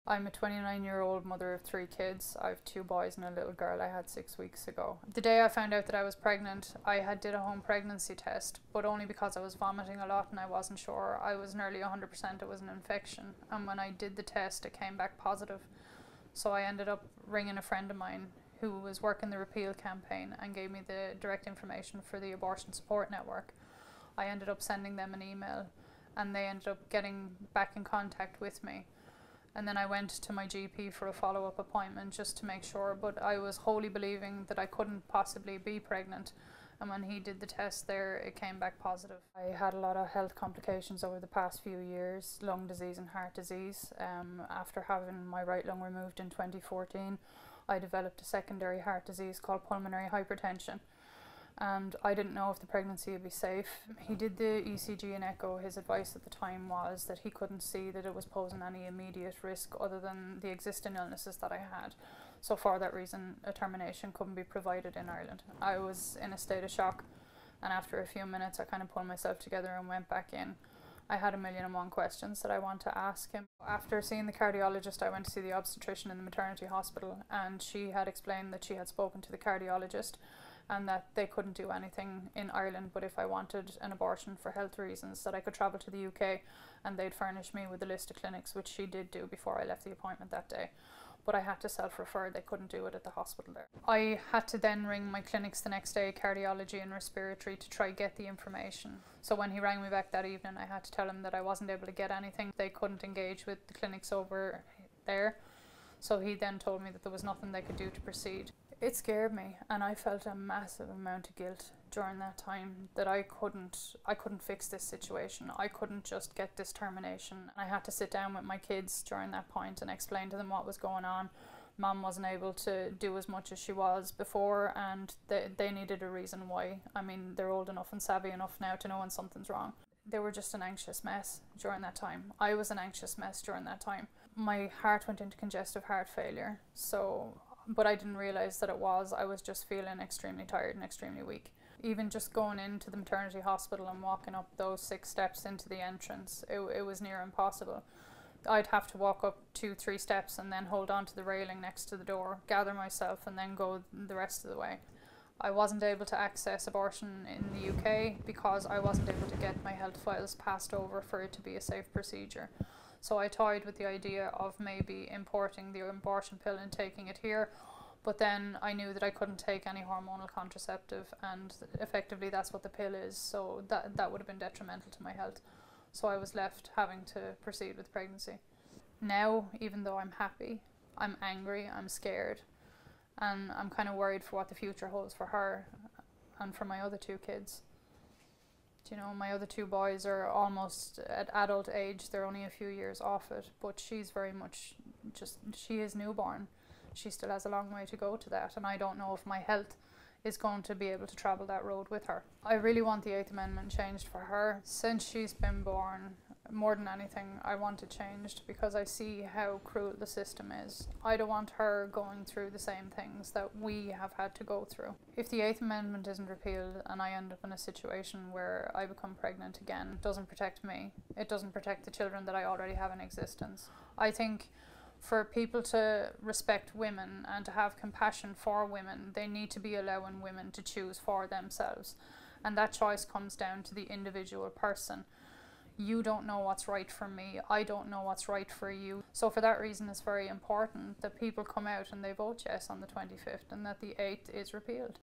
I'm a 29-year-old mother of 3 kids. I have 2 boys and a little girl I had 6 weeks ago. The day I found out that I was pregnant, I had did a home pregnancy test, but only because I was vomiting a lot and I wasn't sure. I was nearly 100% it was an infection, and when I did the test it came back positive. So I ended up ringing a friend of mine who was working the repeal campaign and gave me the direct information for the abortion support network. I ended up sending them an email and they ended up getting back in contact with me. And then I went to my GP for a follow-up appointment just to make sure, but I was wholly believing that I couldn't possibly be pregnant. And when he did the test there, it came back positive. I had a lot of health complications over the past few years, lung disease and heart disease. After having my right lung removed in 2014, I developed a secondary heart disease called pulmonary hypertension. And I didn't know if the pregnancy would be safe. He did the ECG and echo. His advice at the time was that he couldn't see that it was posing any immediate risk other than the existing illnesses that I had. So for that reason, a termination couldn't be provided in Ireland. I was in a state of shock, and after a few minutes I kind of pulled myself together and went back in. I had 1,000,001 questions that I want to ask him. After seeing the cardiologist, I went to see the obstetrician in the maternity hospital, and she had explained that she had spoken to the cardiologist and that they couldn't do anything in Ireland, but if I wanted an abortion for health reasons, that I could travel to the UK and they'd furnish me with a list of clinics, which she did do before I left the appointment that day. But I had to self-refer, they couldn't do it at the hospital there. I had to then ring my clinics the next day, cardiology and respiratory, to try get the information. So when he rang me back that evening, I had to tell him that I wasn't able to get anything. They couldn't engage with the clinics over there. So he then told me that there was nothing they could do to proceed. It scared me, and I felt a massive amount of guilt during that time that I couldn't fix this situation. I couldn't just get this termination. I had to sit down with my kids during that point and explain to them what was going on. Mum wasn't able to do as much as she was before, and they needed a reason why. I mean, they're old enough and savvy enough now to know when something's wrong. They were just an anxious mess during that time. I was an anxious mess during that time. My heart went into congestive heart failure, but I didn't realise that it was. I was just feeling extremely tired and extremely weak. Even just going into the maternity hospital and walking up those 6 steps into the entrance, it was near impossible. I'd have to walk up 2-3 steps and then hold on to the railing next to the door, gather myself and then go the rest of the way. I wasn't able to access abortion in the UK because I wasn't able to get my health files passed over for it to be a safe procedure. So I toyed with the idea of maybe importing the abortion pill and taking it here, but then I knew that I couldn't take any hormonal contraceptive, and effectively that's what the pill is, so that would have been detrimental to my health. So I was left having to proceed with pregnancy. Now, even though I'm happy, I'm angry, I'm scared, and I'm kind of worried for what the future holds for her and for my other 2 kids. You know, my other 2 boys are almost at adult age. They're only a few years off it, but she's very much she is newborn. She still has a long way to go to that, and I don't know if my health is going to be able to travel that road with her. I really want the 8th Amendment changed for her. Since she's been born, more than anything, I want it changed because I see how cruel the system is. I don't want her going through the same things that we have had to go through. If the 8th Amendment isn't repealed and I end up in a situation where I become pregnant again, it doesn't protect me. It doesn't protect the children that I already have in existence. I think for people to respect women and to have compassion for women, they need to be allowing women to choose for themselves. And that choice comes down to the individual person. You don't know what's right for me. I don't know what's right for you. So for that reason, it's very important that people come out and they vote yes on the 25th and that the 8th is repealed.